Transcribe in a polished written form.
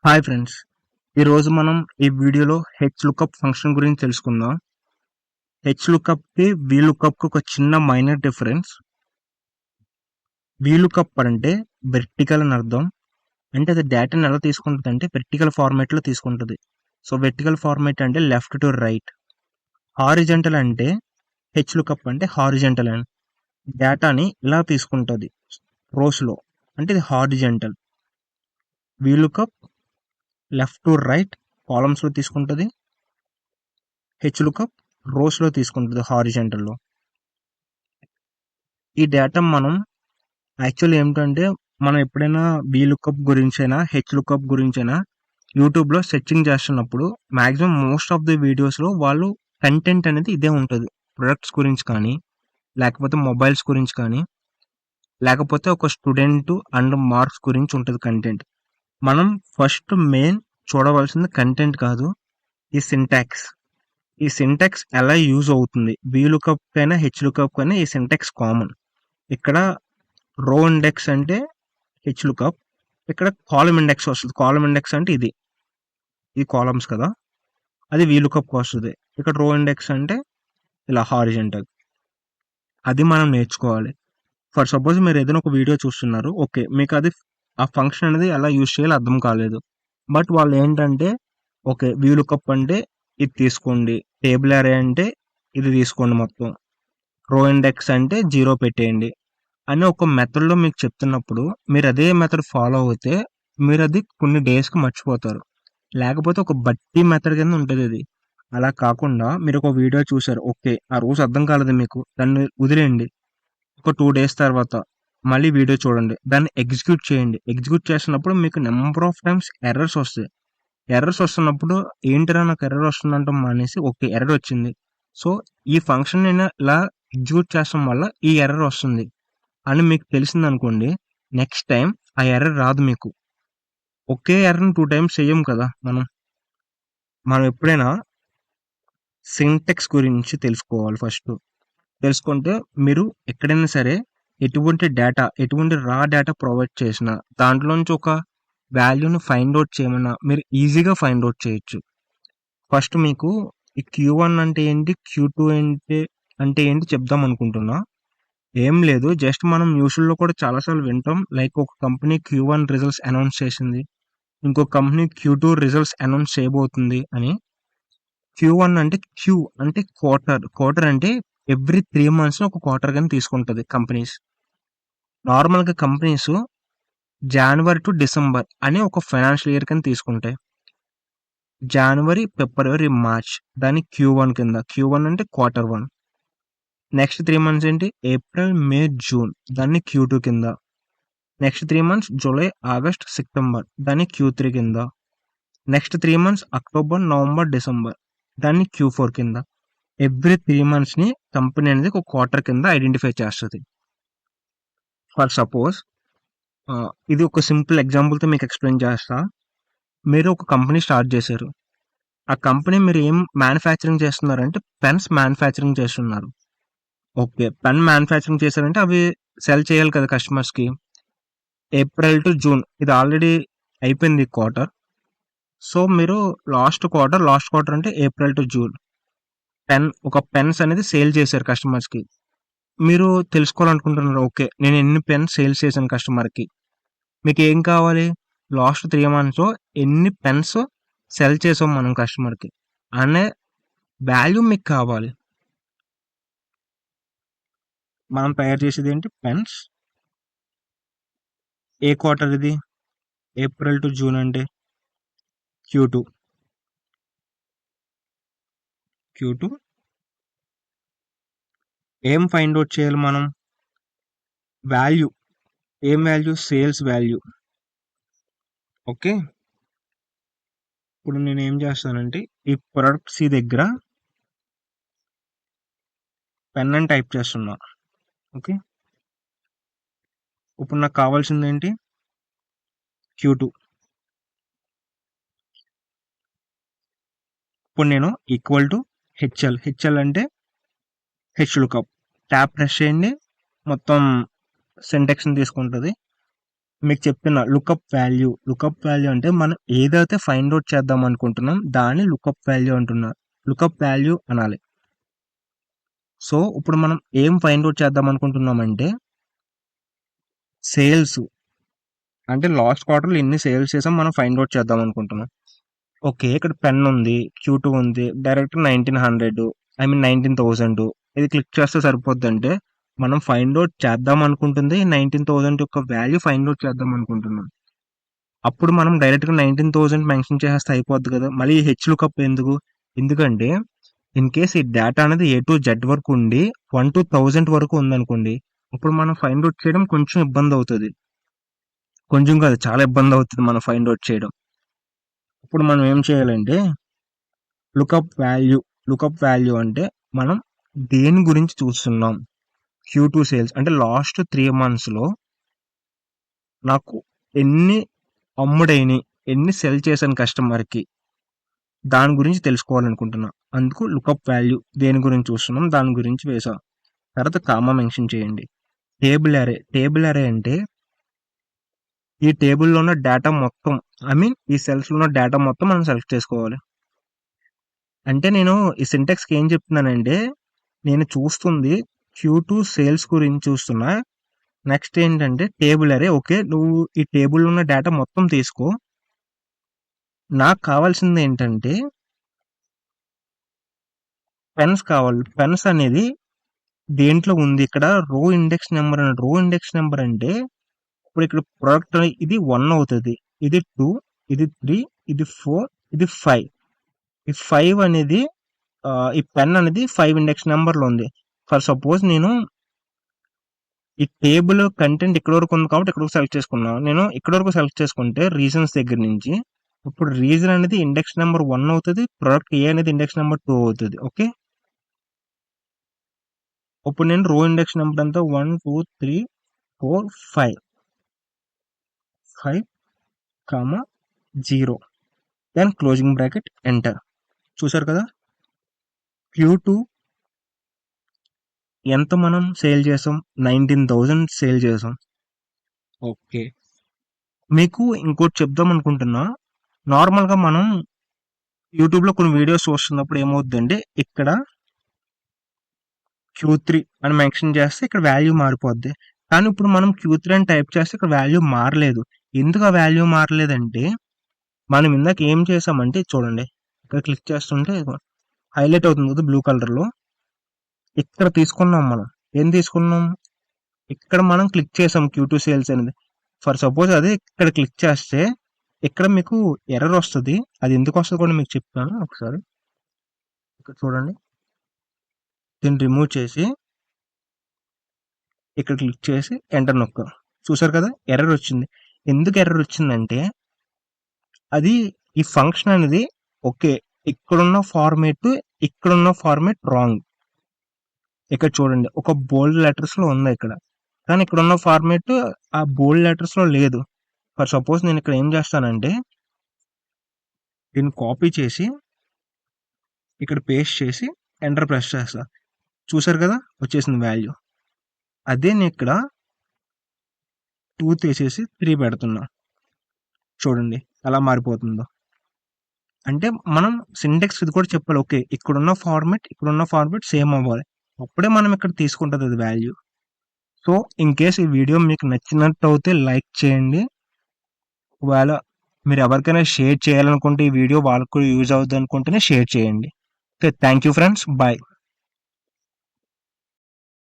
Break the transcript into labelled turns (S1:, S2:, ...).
S1: Hi friends, ఈరోజు మనం ఈ వీడియోలో హెచ్ లుకప్ ఫంక్షన్ గురించి తెలుసుకుందాం. హెచ్ లుకప్కి వి లుకప్కి ఒక చిన్న మైనర్ డిఫరెన్స్. వి లుకప్ అంటే వెర్టికల్ అని అర్థం. అంటే అది డేటాని ఎలా తీసుకుంటుంది అంటే వెర్టికల్ ఫార్మాట్లో తీసుకుంటుంది. సో వెర్టికల్ ఫార్మాట్ అంటే లెఫ్ట్ టు రైట్. హారిజెంటల్ అంటే హెచ్ లుకప్ అంటే హారిజెంటల్ అని డేటాని ఇలా తీసుకుంటుంది రోస్లో, అంటే ఇది horizontal. V lookup left to right కాలమ్స్లో తీసుకుంటుంది. హెచ్ లుకప్ రోస్లో తీసుకుంటుంది హారిజెంటల్లో. ఈ డేటా మనం యాక్చువల్ ఏమిటంటే మనం ఎప్పుడైనా వి లుకప్ గురించైనా హెచ్ లుకప్ గురించైనా యూట్యూబ్లో సెర్చింగ్ చేస్తున్నప్పుడు మ్యాక్సిమం మోస్ట్ ఆఫ్ ది వీడియోస్లో వాళ్ళు కంటెంట్ అనేది ఇదే ఉంటుంది. ప్రొడక్ట్స్ గురించి కానీ, లేకపోతే మొబైల్స్ గురించి కానీ, లేకపోతే ఒక స్టూడెంట్ అండ్ మార్క్స్ గురించి ఉంటుంది కంటెంట్. మనం ఫస్ట్ మెయిన్ చూడవలసింది కంటెంట్ కాదు, ఈ సింటాక్స్. ఈ సింటాక్స్ ఎలా యూజ్ అవుతుంది. వి లుకప్ కైనా హెచ్ లుకప్ కైనా ఈ సింటాక్స్ కామన్. ఇక్కడ రో ఇండెక్స్ అంటే హెచ్ లుకప్, ఇక్కడ కాలమ్ ఇండెక్స్ వస్తుంది. కాలమ్ ఇండెక్స్ అంటే ఇది ఈ కాలమ్స్ కదా, అది వి లుకప్ వస్తుంది. ఇక్కడ రో ఇండెక్స్ అంటే ఇలా హారిజెంటల్. అది మనం నేర్చుకోవాలి. ఫర్ సపోజ్ మీరు ఏదైనా ఒక వీడియో చూస్తున్నారు, ఓకే, మీకు అది ఆ ఫంక్షన్ అనేది ఎలా యూజ్ చేయాలో అర్థం కాలేదు. బట్ వాళ్ళు ఏంటంటే ఓకే, వి లుకప్ అంటే ఇది తీసుకోండి, టేబుల్ అరే అంటే ఇది తీసుకోండి, మొత్తం రో ఇండెక్స్ అంటే 0 పెట్టేయండి అని ఒక మెథడ్లో మీకు చెప్తున్నప్పుడు మీరు అదే మెథడ్ ఫాలో అవుతే మీరు అది కొన్ని డేస్కి మర్చిపోతారు. లేకపోతే ఒక బట్టి మెథడ్ కింద ఉంటుంది ఇది. అలా కాకుండా మీరు ఒక వీడియో చూసారు, ఓకే, ఆ రోజు అర్థం కాలేదు మీకు, దాన్ని వదిలేయండి. ఒక 2 days తర్వాత మళ్ళీ వీడియో చూడండి, దాన్ని ఎగ్జిక్యూట్ చేయండి. ఎగ్జిక్యూట్ చేసినప్పుడు మీకు నెంబర్ ఆఫ్ టైమ్స్ ఎర్రర్స్ వస్తాయి. ఎర్రర్స్ వస్తున్నప్పుడు ఏంటిరా నాకు ఎర్రర్ వస్తుందంటాం మానేసి, ఓకే ఎర్రర్ వచ్చింది, సో ఈ ఫంక్షన్ నేను ఇలా ఎగ్జిక్యూట్ చేస్తాం వల్ల ఈ ఎర్రర్ వస్తుంది అని మీకు తెలిసింది అనుకోండి, నెక్స్ట్ టైం ఆ ఎర్రర్ రాదు మీకు. ఒకే ఎర్రర్ని 2 times చెయ్యం కదా మనం ఎప్పుడైనా సింటెక్స్ గురించి తెలుసుకోవాలి. ఫస్ట్ తెలుసుకుంటే మీరు ఎక్కడైనా సరే ఎటువంటి రా డేటా ప్రొవైడ్ చేసినా దాంట్లోంచి ఒక వాల్యూని ఫైండ్ అవుట్ చేయమన్నా మీరు ఈజీగా ఫైండ్ అవుట్ చేయొచ్చు. ఫస్ట్ మీకు ఈ Q1 అంటే ఏంటి, Q2 అంటే ఏంటి చెప్దాం అనుకుంటున్నా. ఏం లేదు, జస్ట్ మనం న్యూస్లో కూడా చాలాసార్లు వింటాం. లైక్ ఒక కంపెనీ Q1 రిజల్ట్స్ అనౌన్స్ చేసింది, ఇంకో కంపెనీ Q2 రిజల్ట్స్ అనౌన్స్ చేయబోతుంది అని. Q1 అంటే క్యూ అంటే క్వార్టర్. క్వార్టర్ అంటే ఎవ్రీ 3 months ఒక క్వార్టర్ కానీ తీసుకుంటుంది కంపెనీస్. నార్మల్గా కంపెనీస్ జనవరి టు డిసెంబర్ అని ఒక ఫైనాన్షియల్ ఇయర్ కింద తీసుకుంటాయి. జనవరి, ఫిబ్రవరి, మార్చ్ దాన్ని Q1 కింద. Q1 అంటే Q1. నెక్స్ట్ 3 months ఏంటి, ఏప్రిల్, మే, జూన్ దాన్ని Q2 కింద. Next 3 months July, August, September దాన్ని Q3 కింద. Next 3 months October, November, December దాన్ని Q4 కింద. ఎవ్రీ 3 monthsని కంపెనీ అనేది ఒక క్వార్టర్ కింద ఐడెంటిఫై చేస్తుంది. ఫర్ సపోజ్ ఇది ఒక సింపుల్ ఎగ్జాంపుల్తో మీకు ఎక్స్ప్లెయిన్ చేస్తా. మీరు ఒక కంపెనీ స్టార్ట్ చేశారు. ఆ కంపెనీ మీరు ఏం మ్యానుఫ్యాక్చరింగ్ చేస్తున్నారంటే పెన్స్ మ్యానుఫ్యాక్చరింగ్ చేస్తున్నారు. ఓకే, పెన్ మ్యానుఫ్యాక్చరింగ్ చేశారంటే అవి సెల్ చేయాలి కదా కస్టమర్స్కి. ఏప్రిల్ టు జూన్ ఇది ఆల్రెడీ అయిపోయింది క్వార్టర్. సో మీరు లాస్ట్ క్వార్టర్ అంటే ఏప్రిల్ టు జూన్ ఒక పెన్స్ అనేది సేల్ చేశారు కస్టమర్స్కి. మీరు తెలుసుకోవాలనుకుంటున్నారు, ఓకే నేను ఎన్ని పెన్స్ సేల్స్ చేశాను కస్టమర్కి. మీకు ఏం కావాలి, లాస్ట్ 3 monthsలో ఎన్ని పెన్స్ సెల్ చేసాం మనం కస్టమర్కి అనే వాల్యూ మీకు కావాలి. మనం తయారు చేసేది ఏంటి, పెన్స్. ఏ క్వార్టర్ ఇది, ఏప్రిల్ టు జూన్ అంటే Q2. ఏం ఫైండ్ అవుట్ చేయాలి మనం, వాల్యూ. ఏం వాల్యూ, సేల్స్ వాల్యూ. ఓకే, ఇప్పుడు నేను ఏం చేస్తానంటే ఈ ప్రొడక్ట్ సి దగ్గర పెన్ అని టైప్ చేస్తున్నా. ఓకే, ఇప్పుడు నాకు కావాల్సింది ఏంటి, Q2. ఇప్పుడు నేను ఈక్వల్ టు హెచ్ఎల్ అంటే హెచ్ లుకప్. ట్యాప్ ప్రెస్ చేయండి, మొత్తం సింటాక్స్ని తీసుకుంటుంది. మీకు చెప్తున్నా లుకప్ వాల్యూ అంటే మనం ఏదైతే ఫైండ్ అవుట్ చేద్దాం అనుకుంటున్నాం దాన్ని లుకప్ వాల్యూ అంటున్నారు. లుకప్ వాల్యూ అనాలి. సో ఇప్పుడు మనం ఏం ఫైండ్ అవుట్ చేద్దాం అనుకుంటున్నామంటే సేల్స్, అంటే లాస్ట్ క్వార్టర్లో ఎన్ని సేల్స్ చేసాం మనం ఫైండ్ అవుట్ చేద్దాం అనుకుంటున్నాం. ఓకే, ఇక్కడ పెన్ ఉంది, Q2 ఉంది, డైరెక్ట్ 1900 19,000 ఇది క్లిక్ చేస్తే సరిపోద్దంటే మనం ఫైండ్ అవుట్ చేద్దాం అనుకుంటుంది 19,000 యొక్క వాల్యూ ఫైండ్ అవుట్ చేద్దాం అనుకుంటున్నాం. అప్పుడు మనం డైరెక్ట్గా 19,000 మెన్షన్ చేసేస్తే అయిపోద్ది కదా. మళ్ళీ హెచ్ లుకప్ ఎందుకు? ఎందుకంటే ఇన్ కేస్ ఈ డేటా అనేది A to Z వరకు ఉండి 1 to 1000 వరకు ఉందనుకోండి, అప్పుడు మనం ఫైండ్ అవుట్ చేయడం కొంచెం ఇబ్బంది అవుతుంది. కొంచెం కాదు, చాలా ఇబ్బంది అవుతుంది మనం ఫైండ్ అవుట్ చేయడం. ఇప్పుడు మనం ఏం చేయాలంటే లుకప్ వాల్యూ అంటే మనం దేని గురించి చూస్తున్నాం. Q2 సేల్స్ అంటే లాస్ట్ 3 monthsలో నాకు ఎన్ని అమ్ముడైనవి, ఎన్ని సెల్ చేశాను కస్టమర్కి, దాని గురించి తెలుసుకోవాలనుకుంటున్నా. అందుకు లుకప్ వాల్యూ దేని గురించి చూస్తున్నాం దాని గురించి వేసాం. తర్వాత కామా మెన్షన్ చేయండి. టేబుల్ అరే అంటే ఈ టేబుల్లో ఉన్న డేటా మొత్తం, ఈ సెల్స్లో ఉన్న డేటా మొత్తం మనం సెలెక్ట్ చేసుకోవాలి. అంటే నేను ఈ సింటాక్స్కి ఏం చెప్తున్నానంటే నేను చూస్తుంది Q2 సేల్స్ గురించి చూస్తున్నా. నెక్స్ట్ ఏంటంటే టేబుల్ అరే. ఓకే, నువ్వు ఈ టేబుల్లో ఉన్న డేటా మొత్తం తీసుకో. నాకు కావాల్సింది ఏంటంటే పెన్స్ కావాలి. పెన్స్ అనేది దేంట్లో ఉంది? ఇక్కడ రో ఇండెక్స్ నెంబర్ అంటే ఇప్పుడు ఇక్కడ ప్రోడక్ట్ ఇది 1 అవుతుంది, ఇది 2, ఇది 3, ఇది 4, ఇది 5. ఈ 5 అనేది ఈ పెన్ అనేది 5 ఇండెక్స్ నెంబర్లో ఉంది. ఫర్ సపోజ్ నేను ఈ టేబుల్ కంటెంట్ ఇక్కడ వరకు ఉంది కాబట్టి ఇక్కడ వరకు సెలెక్ట్ చేసుకున్నాను. నేను ఇక్కడ వరకు సెలెక్ట్ చేసుకుంటే రీజన్స్ దగ్గర నుంచి ఇప్పుడు రీజన్ అనేది ఇండెక్స్ నెంబర్ 1 అవుతుంది, ప్రోడక్ట్ ఏ అనేది ఇండెక్స్ నెంబర్ 2 అవుతుంది. ఓకే, ఇప్పుడు నేను రో ఇండెక్స్ నెంబర్ అంతా 1 2 3 4 5 0 దెన్ క్లోజింగ్ బ్రాకెట్ ఎంటర్. చూసారు కదా, Q2 ఎంత మనం సేల్ చేసాం? 19,000 సేల్ చేసాం. ఓకే, మీకు ఇంకోటి చెప్దాం అనుకుంటున్నా. నార్మల్గా మనం యూట్యూబ్లో కొన్ని వీడియోస్ చూస్తున్నప్పుడు ఏమవుతుందంటే ఇక్కడ Q3 అని మెన్షన్ చేస్తే ఇక్కడ వాల్యూ మారిపోద్ది. కానీ ఇప్పుడు మనం Q3 అని టైప్ చేస్తే ఇక్కడ వాల్యూ మారలేదు. ఎందుకు ఆ వాల్యూ మారలేదంటే మనం ఇందాక ఏం చేసామంటే చూడండి, ఇక్కడ క్లిక్ చేస్తుంటే హైలైట్ అవుతుంది కదా బ్లూ కలర్లో. ఇక్కడ తీసుకున్నాం మనం. ఏం తీసుకున్నాం? ఇక్కడ మనం క్లిక్ చేసాం Q2 సేల్స్ అనేది. ఫర్ సపోజ్ అదే ఇక్కడ క్లిక్ చేస్తే ఇక్కడ మీకు ఎర్రర్ వస్తుంది. అది ఎందుకు వస్తుంది కూడా మీకు చెప్తాను ఒకసారి. ఇక్కడ చూడండి, దీన్ని రిమూవ్ చేసి ఇక్కడ క్లిక్ చేసి ఎంటర్ నొక్కాం. చూసారు కదా, ఎర్రర్ వచ్చింది. ఎందుకు ఎర్రర్ వచ్చిందంటే అది ఈ ఫంక్షన్ అనేది ఓకే, ఇక్కడున్న ఫార్మేట్ రాంగ్. ఇక్కడ చూడండి, ఒక బోల్డ్ లెటర్స్లో ఉంది ఇక్కడ, కానీ ఇక్కడ ఉన్న ఫార్మేట్ ఆ బోల్డ్ లెటర్స్లో లేదు. ఫర్ సపోజ్ నేను ఇక్కడ ఏం చేస్తానంటే దీన్ని కాపీ చేసి ఇక్కడ పేస్ట్ చేసి ఎంటర్ ప్రెస్ చేస్తా. చూసారు కదా, వచ్చేసింది వాల్యూ. అదే నేను ఇక్కడ 2 తీసేసి 3 పెడుతున్నా. చూడండి ఎలా మారిపోతుందో. అంటే మనం సింటాక్స్ ఇది కూడా చెప్పాలి. ఓకే, ఇక్కడున్న ఫార్మేట్ సేమ్ అవ్వాలి, అప్పుడే మనం ఇక్కడ తీసుకుంటుంది అది వాల్యూ. సో ఇన్ కేస్ ఈ వీడియో మీకు నచ్చినట్టు అయితే లైక్ చేయండి. ఒకవేళ మీరు ఎవరికైనా షేర్ చేయాలనుకుంటే ఈ వీడియో వాళ్ళకు యూజ్ అవుతుంది అనుకుంటేనే షేర్ చేయండి. Okay, thank you friends, bye.